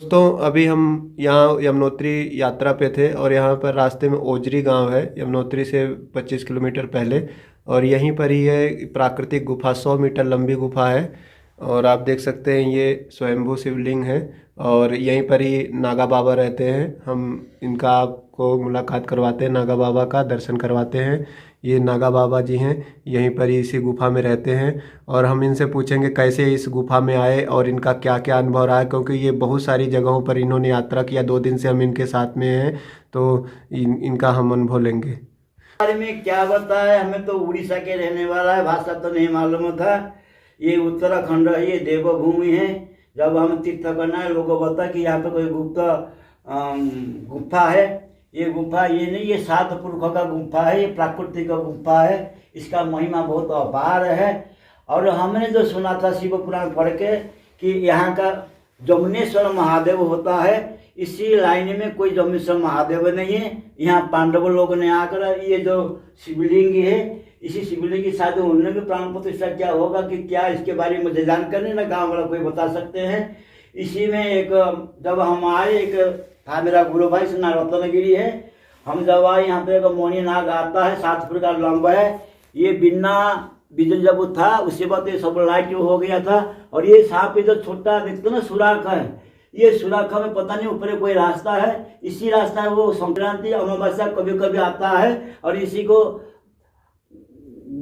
दोस्तों अभी हम यहाँ यमुनोत्री यात्रा पे थे और यहाँ पर रास्ते में ओजरी गांव है, यमुनोत्री से 25 किलोमीटर पहले। और यहीं पर ही है प्राकृतिक गुफा, 100 मीटर लंबी गुफा है। और आप देख सकते हैं ये स्वयंभू शिवलिंग है और यहीं पर ही नागा बाबा रहते हैं। हम इनका आपको मुलाकात करवाते हैं, नागा बाबा का दर्शन करवाते हैं। ये नागा बाबा जी हैं, यहीं पर ही इसी गुफा में रहते हैं। और हम इनसे पूछेंगे कैसे इस गुफा में आए और इनका क्या क्या अनुभव रहा है, क्योंकि ये बहुत सारी जगहों पर इन्होंने यात्रा किया। 2 दिन से हम इनके साथ में हैं, तो इनका हम अनुभव लेंगे। बारे में क्या बताए, हमें तो उड़ीसा के रहने वाला है, भाषा तो नहीं मालूम था। ये उत्तराखंड है, ये देवभूमि है। जब हम तीर्थ करना है, लोगों बता कि यहाँ पे कोई गुफा है। ये गुफा ये नहीं, ये सात पुरखों का गुफा है, ये प्राकृतिक गुफा है। इसका महिमा बहुत अपार है। और हमने जो सुना था शिव पुराण पढ़ के कि यहाँ का जमुनेश्वर महादेव होता है। इसी लाइन में कोई जमुनेश्वर महादेव नहीं है। यहाँ पांडव लोग ने आकर ये जो शिवलिंग है, इसी शिवलिंग की शायद उन्होंने भी प्राण प्रतिष्ठा क्या होगा कि क्या, इसके बारे में मुझे जानकारी ना गाँव वाला कोई बता सकते हैं। इसी में एक जब हम आए, एक था मेरा गुरु भाई से, नाग रत्नगिरी है। हम जब आए यहाँ पे एक मोनी नाग आता है, 7 फुट का लंबा है। ये बिना बिजल जब था उसके बाद ये सब लाइट हो गया था। और ये सांप जो छोटा देखते ना सुराख है, ये सुराख में पता नहीं ऊपर कोई रास्ता है। इसी रास्ता है वो संक्रांति अमावस्या कभी कभी आता है और इसी को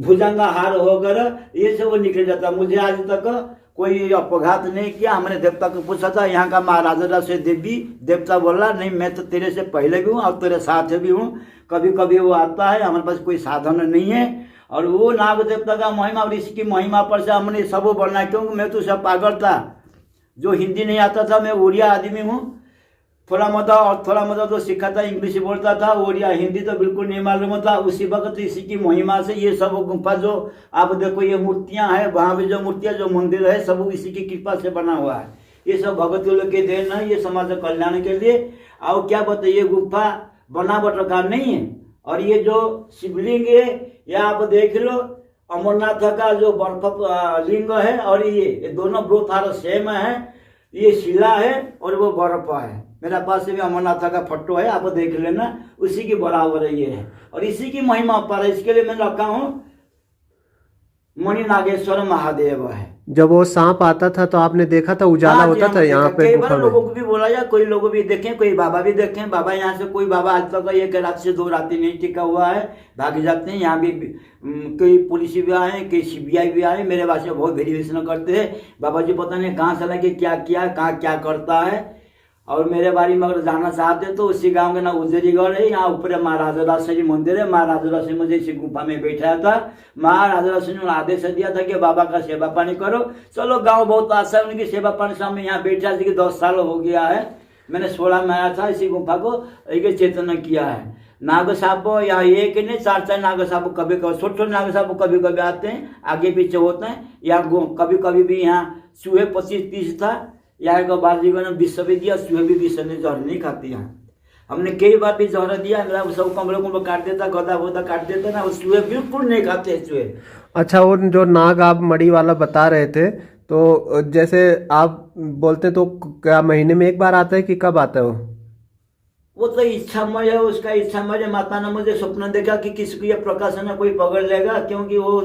भुजंगा हार होकर ये से वो निकल जाता। मुझे आज तक कोई अपघात नहीं किया। हमने देवता को पूछा था, यहाँ का महाराजा से देवी देवता बोला नहीं, मैं तो तेरे से पहले भी हूँ और तेरे साथ भी हूँ। कभी कभी वो आता है, हमारे पास कोई साधन नहीं है। और वो नाग देवता का महिमा और इसकी महिमा पर से हमने सब बोलना है, क्योंकि मैं तो सब पागल था। जो हिंदी नहीं आता था, मैं उड़िया आदमी हूँ। थोड़ा मोटा तो सीखा था, इंग्लिश बोलता था, उड़िया हिंदी तो बिल्कुल नहीं मालूम था। उसी वक्त इसी की महिमा से ये सब गुफा जो आप देखो, ये मूर्तियां हैं, वहाँ भी जो मूर्तियां जो मंदिर है, सब इसी की कृपा से बना हुआ है। ये सब भगत लोग के देन है, ये समाज कल्याण के लिए। और क्या बताइए, गुफा बनावट का नहीं है। और ये जो शिवलिंग है, ये आप देख लो, अमरनाथ का जो बर्फ लिंग है और ये दोनों ब्रोथार सेम है। ये शिला है और वो बर्फ है। मेरा पास भी अमरनाथ का फोटो है, आप देख लेना, उसी की बराबर ये है। और इसी की महिमा पर है। इसके लिए मैं रखा हूँ मणि नागेश्वर महादेव है। जब वो सांप आता था तो आपने देखा था, उजाला होता था यहाँ पे कई गुफा बार में? लोगों को भी बोला या कोई लोग भी देखे, कोई बाबा भी देखे। बाबा यहाँ से कोई बाबा आज तक एक रात से 2 रात नहीं टिका हुआ है, भाग जाते हैं। यहाँ भी कई पुलिस भी आए, कई CBI भी आए, मेरे पास बहुत वेरिफिकेशन करते हैं। बाबा जी पता नहीं कहाँ से लगे, क्या किया, कहाँ क्या करता है। और मेरे बारे में अगर जाना चाहते तो उसी गांव का नाम उजरीगढ़ है। यहाँ ऊपर महाराजा राजश्री मंदिर है। महाराजा राजश्री मुझे इसी गुफा में बैठाया था। महाराजा राजश्री ने आदेश दिया था कि बाबा का सेवा पानी करो। चलो, गांव बहुत आशा है उनकी सेवा पानी से। हम यहाँ बैठा कि 10 साल हो गया है। मैंने 16 में आया था, इसी गुफा को एक चेतन किया है। नाग साप यहाँ एक नहीं, 4 नाग साप कभी कभी, छोटे नाग साप कभी कभी आते हैं, आगे पीछे होते हैं। यहाँ कभी कभी भी यहाँ चूहे 25-30 था। यहाँ का बाजीगर ने विष भी दिया, चूहे भी विष ने जहर नहीं खाती है। हमने कई बार भी जहर दिया, मेरा सब कमरे को काट देता, गदा वोदा काट देता ना, चूहे बिल्कुल नहीं खाते चूहे। अच्छा, वो जो नाग आप मड़ी वाला बता रहे थे, तो जैसे आप बोलते तो क्या महीने में एक बार आता है कि कब आता है वो तो इच्छामय है, उसका इच्छामय। माता ने मुझे स्वप्न देखा कि किसको ये प्रकाशन है कोई पकड़ लेगा, क्योंकि वो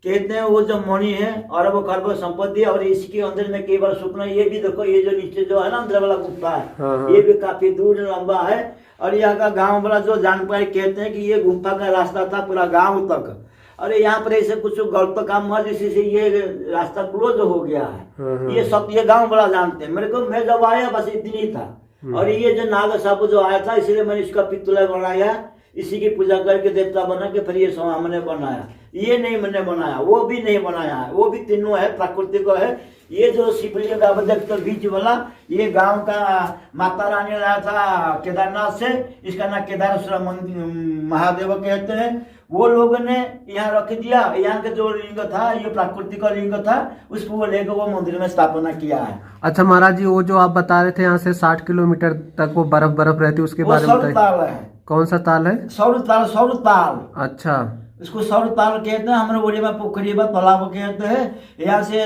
कहते हैं वो जो मणि है अरब खरब संपत्ति। और इसके अंदर में कई बार स्वप्न, ये भी देखो, ये जो नीचे जो है ना अंदर वाला गुफा है, हाँ। ये भी काफी दूर लंबा है। और यहाँ का गांव वाला जो जान पाए कहते हैं कि ये गुफा का रास्ता था पूरा गांव तक। और यहाँ पर ऐसे कुछ गलत काम हुआ जिससे से ये रास्ता क्लोज हो गया है। ये सब ये गाँव वाला जानते हैं। मेरे को, मैं जब आया बस इतनी था। और ये जो नाग साप जो आया था, इसलिए मैंने इसका पितुला बनाया, इसी की पूजा करके देवता बना के फिर ये हमने बनाया। ये नहीं मैंने बनाया, वो भी नहीं बनाया है, वो भी तीनों है, प्राकृतिक है। ये जो शिवलिंग आप देखते हो बीच वाला, ये गांव का माता रानी लाया था केदारनाथ से। इसका नाम केदारेश्वर महादेव कहते हैं। वो लोगों ने यहाँ रख दिया। यहाँ का जो लिंग था, ये प्राकृतिक लिंग था, उसको वो लेकर वो मंदिर में स्थापना किया है। अच्छा महाराज जी, वो जो आप बता रहे थे यहाँ से 60 किलोमीटर तक वो बर्फ रहती है, उसके बारे में बताइए। ताल है। कौन सा ताल है? सौर ताल। अच्छा, इसको सौर ताल कहते हैं। हमारे ओडिया में पोखरी में तालाब कहते हैं। यहाँ से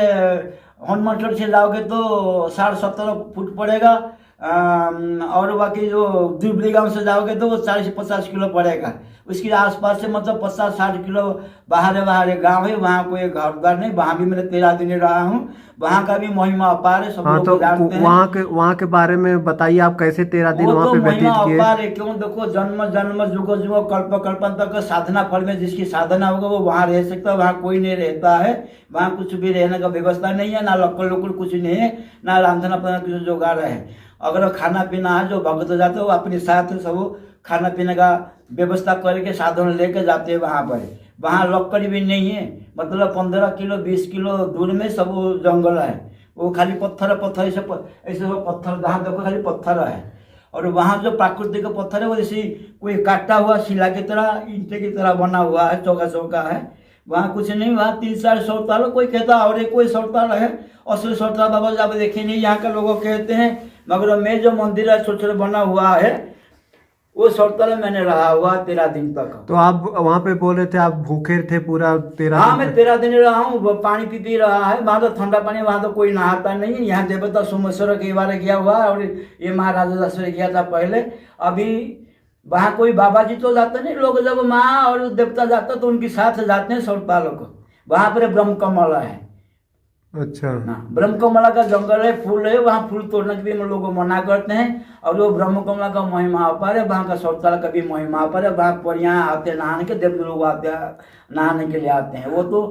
हनुमानगढ़ से लाओगे तो 17.5 फुट पड़ेगा। और बाकी जो दुबली गांव से जाओगे तो वो 40 से 50 किलो पड़ेगा। उसके आसपास से मतलब 50-60 किलो बाहर गांव है, वहाँ कोई घर द्वार नहीं। वहाँ भी मैंने 13 दिन रहा हूँ। वहाँ का भी महिमा अपार है, सब हाँ, लोग तो जानते हैं। वहाँ के बारे में बताइए, आप कैसे 13 दिन वो वहाँ तो पे महिमा व्यतीत किए? अपार है। क्यों? देखो, जन्म जन्म जुग जुग कल्प कल्पन तक साधना फल में जिसकी साधना होगा वो वहाँ रह सकता है। वहाँ कोई नहीं रहता है। वहाँ कुछ भी रहने का व्यवस्था नहीं है, ना लक्कड़ लुक्कड़ कुछ नहीं है, ना रांधना पीना कुछ जुगाड़ है। अगर खाना पीना है, जो भगत जाते हैं वो अपने साथ सब खाना पीने का व्यवस्था करके साधन लेके जाते हैं वहाँ पर। वहाँ लक्कड़ भी नहीं है, मतलब 15 किलो 20 किलो दूर में सब जंगल है। वो खाली पत्थर पत्थर ऐसे सब पत्थर, जहाँ देखो खाली पत्थर है। और वहाँ जो प्राकृतिक पत्थर है वो जैसे कोई काटा हुआ शिला की तरह, ईंटे की तरह बना हुआ है, चौका चौका है। वहाँ कुछ नहीं। वहाँ 3-4 सौताल, कोई कहता और एक कोई सौताल है, असली सौताल बाबा जब देखे नहीं यहाँ के लोग कहते हैं। मगर मैं जो मंदिर है छोटे छोटे बना हुआ है, वो सौताल में मैंने रहा हुआ 13 दिन तक। तो आप वहाँ पे बोल रहे थे आप भूखे थे पूरा 13 हाँ, दिन मैं तक? 13 दिन रहा हूँ। पानी पी रहा है वहाँ तो ठंडा पानी, वहाँ तो कोई नहाता नहीं है। यहाँ देवता सोमेश्वर के बारे गया हुआ है, और ये महाराजा दशरथ गया था पहले। अभी वहाँ कोई बाबा जी तो जाते नहीं, लोग जब माँ और देवता जाते तो उनके साथ जाते हैं सौतालों को। वहाँ पर ब्रह्म कमल है। अच्छा। ब्रह्म कमला का जंगल है, फूल है, वहाँ फूल तोड़ने के भी हम लोग मना करते हैं। और वो ब्रह्म कमला का महिमा अपार है, वहाँ का सौताल का भी महिमा अपार है। वहाँ पर यहाँ आते हैं नहाने के, देव लोग आते हैं नहाने के लिए आते हैं। वो तो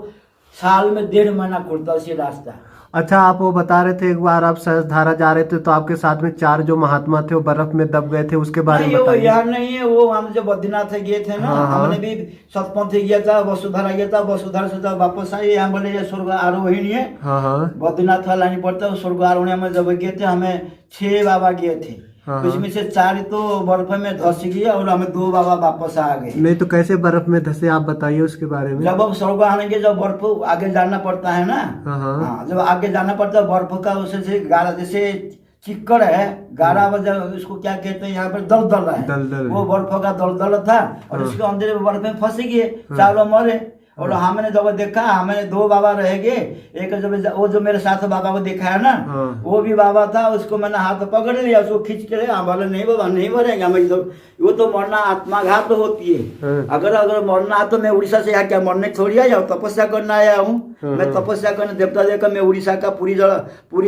साल में 1.5 महीना खुलता है रास्ता। अच्छा, आप वो बता रहे थे एक बार आप सहस्त्रधारा जा रहे थे तो आपके साथ में 4 जो महात्मा थे वो बर्फ में दब गए थे, उसके बारे में नहीं, वो बताइए। यहाँ नहीं है। वो हम जब बद्रीनाथ गए थे ना, हाँ, हाँ। हमने भी सतपंथ गया था, वसुधारा गया था। वसुधारा से जब वापस आए, यहाँ बोले ये स्वर्ग आरोहिणी है, हाँ, हाँ, बद्रीनाथ वाला नहीं पड़ता। वो स्वर्ग आरोहिणी में जब गए थे, हमें 6 बाबा गए थे। हाँ, उसमें से 4 तो बर्फ में धंस गए और हमें 2 बाबा वापस आ गए। नहीं तो कैसे बर्फ में धंसे, आप बताइए उसके बारे में। जब अब स्वर्ग आने के, जब बर्फ आगे जाना पड़ता है ना, हाँ, हाँ। हाँ, जब आगे जाना पड़ता है बर्फ का, उसे गारा जैसे चिक्कड़ है, गारा वजह उसको क्या कहते हैं यहाँ पर, दलदल है। दलदल। वो बर्फ का दलदल था और हाँ। उसके अंदर बर्फ में फंस गए, चारों मरे। और हमने जब देखा, हमें 2 बाबा रह गए। एक जब वो जो मेरे साथ बाबा को देखा है ना, हाँ। वो भी बाबा था। उसको मैंने हाथ पकड़ लिया, उसको खींच के ले। बोले नहीं बाबा, नहीं मरेंगे हमें तो, वो तो मरना आत्माघात तो होती है। हाँ। अगर मरना है तो मैं उड़ीसा से यहाँ क्या मरने थोड़ी आया हूँ, तपस्या करने आया हूँ। मैं तपस्या करने देवता देखकर, मैं उड़ीसा का पुरी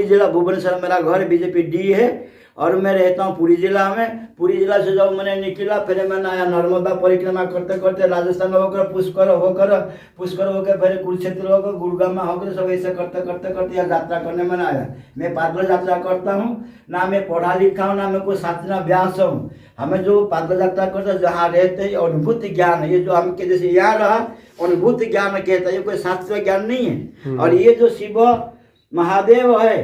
जिला भुवनेश्वर मेरा घर, बीजेपी डी है। और मैं रहता हूँ पुरी जिला में। पुरी जिला से जब मैंने निकला, फिर मैंने आया नर्मदा परिक्रमा करते करते राजस्थान होकर पुष्कर होकर फिर कुरुक्षेत्र होकर गुरुग्राम होकर सब ऐसे करते करते करते यहाँ यात्रा करने में आया। मैं पैदल यात्रा करता हूँ, ना मैं पढ़ा लिखा हूँ, ना मैं कोई शास्त्र अभ्यास हूँ। हमें जो पैदल यात्रा करते जहाँ रहते हैं अनुभूति ज्ञान है। ये जो हम के जैसे यहाँ रहा, अनुभूति ज्ञान कहता है, ये कोई शास्त्र ज्ञान नहीं है। और ये जो शिव महादेव है,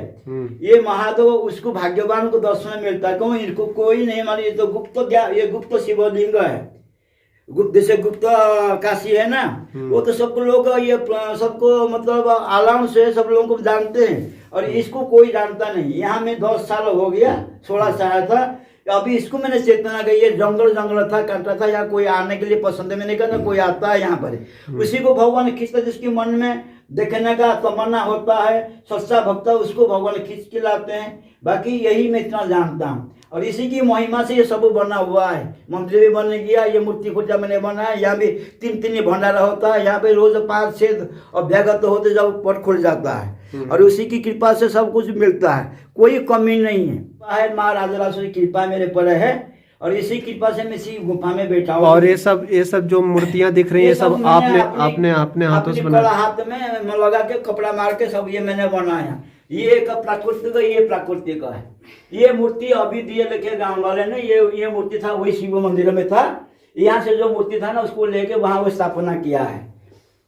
ये महादेव, उसको भाग्यवान को दर्शन मिलता है। क्यों? इनको कोई नहीं माने। ये तो गुप्त ज्ञान, ये गुप्त शिवलिंग है। गुप्त जैसे गुप्त काशी है ना, वो तो सबको लोग, ये सबको मतलब आलाम से सब लोगों को जानते हैं। और इसको कोई जानता नहीं। यहाँ में 10 साल हो गया, 16 साल था। अभी इसको मैंने चेतना गई, ये जंगल था, कांटा था, यहाँ कोई आने के लिए पसंद में नहीं करना, कोई आता है यहाँ पर। उसी को भगवान खींचता, जिसके मन में देखने का तमन्ना होता है, सच्चा भक्त, उसको भगवान खींच के लाते हैं। बाकी यही मैं इतना जानता हूँ। और इसी की महिमा से ये सब बना हुआ है। मंदिर भी बन गया, ये मूर्ति खुर्जा मैंने बनाया। यहाँ भी 3 भंडारा होता है। यहाँ पे रोज 5-6 अभ्यागत होते, जब पट खुल जाता है। और उसी की कृपा से सब कुछ मिलता है, कोई कमी नहीं है। महाराजा राजराजेश्वर की कृपा मेरे पर है, और इसी कृपा से मैं इसी गुफा में बैठा हूँ। और ये सब जो मूर्तियां दिख रही है, सब आपने हाथों से बनाया? हाथ में लगा के कपड़ा मार के सब ये मैंने बनाया। ये एक प्राकृतिक, ये प्राकृतिक है। ये मूर्ति अभी दिए लेके गांव वाले ने, ये मूर्ति था वही शिव मंदिर में था। यहाँ से जो मूर्ति था ना, उसको लेके वहाँ वो स्थापना किया है।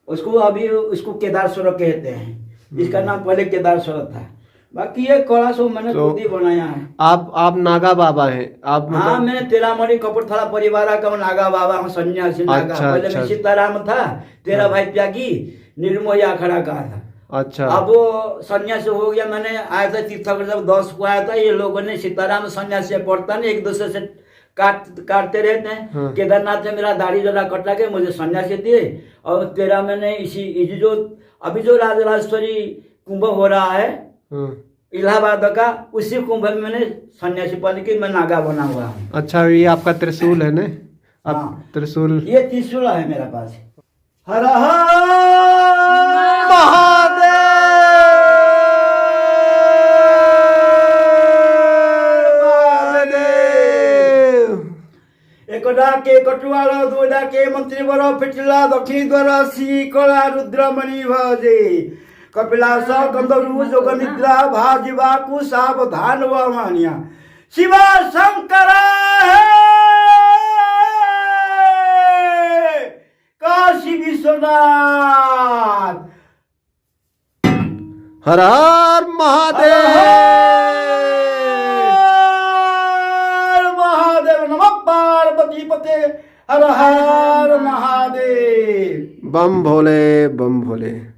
उसको केदारेश्वर कहते हैं। इसका नाम पहले केदारेश्वर था। बाकी ये कला सो मैंने खुद ही बनाया है। आप नागा बाबा हैं आप? हाँ, मैंने तेरामणि कपूरथला परिवार का नागा बाबा हूँ, सन्यासी नागा। पहले मैं सीताराम था, तेरा भाई त्यागी निर्मोही अखाड़ा का था। अच्छा। अब वो सन्यासी हो गया। मैंने आया था तीर्थकर, जब 10 को आया था, ये लोगों ने सीताराम सन्यासी पढ़ता नहीं, एक दूसरे से काटते रहते हैं। केदारनाथ में मेरा दाढ़ी जरा कटा के मुझे सन्यासी दिए। और तेरा मैंने इसी जो अभी जो राजराजेश्वरी कुंभ हो रहा है, इलाहाबाद का, उसी कुंभ में मैंने सन्यासी पद की मैं नागा बना हुआ हूँ। अच्छा, ये आपका त्रिशूल है ना? आप हाँ। त्रिशूल, ये त्रिशूल है मेरा पास। हर हर महादेव। एक डाके कटुआला, दो डाके मंत्री वर फिटिला, दक्षिण द्वार श्री कला रुद्रमणि भजे, कपिलास गंधर्व जोग निद्रा भाजिवा कु सावधान व मानिया, शिवा शंकर काशी विश्वनाथ। हर हर महादेव। महादेव नमः पार्वती पते, हर हर महादेव। बम भोले, बम भोले।